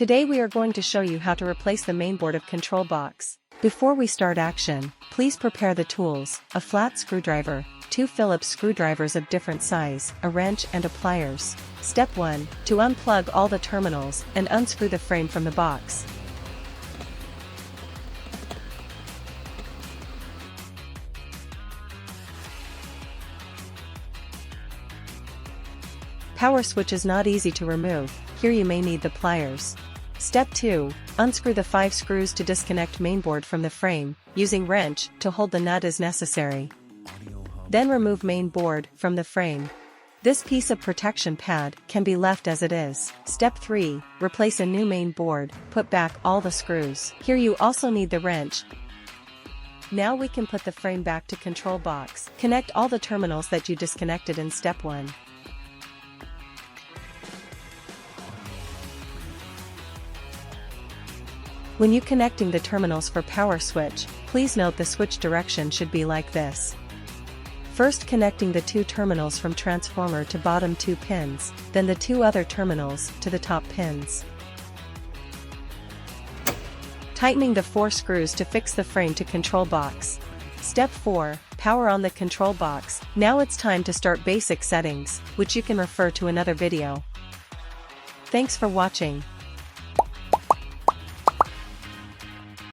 Today we are going to show you how to replace the mainboard of control box. Before we start action, please prepare the tools: a flat screwdriver, 2 Phillips screwdrivers of different size, a wrench and a pliers. Step 1. To unplug all the terminals and unscrew the frame from the box. Power switch is not easy to remove, here you may need the pliers. Step 2. Unscrew the 5 screws to disconnect mainboard from the frame, using wrench to hold the nut as necessary. Then remove mainboard from the frame. This piece of protection pad can be left as it is. Step 3. Replace a new mainboard, put back all the screws. Here you also need the wrench. Now we can put the frame back to control box. Connect all the terminals that you disconnected in step 1. When you connecting the terminals for power switch, please note the switch direction should be like this. First connecting the 2 terminals from transformer to bottom 2 pins, then the 2 other terminals to the top pins. Tightening the 4 screws to fix the frame to control box. Step 4. Power on the control box. Now it's time to start basic settings, which you can refer to another video. Thanks for watching.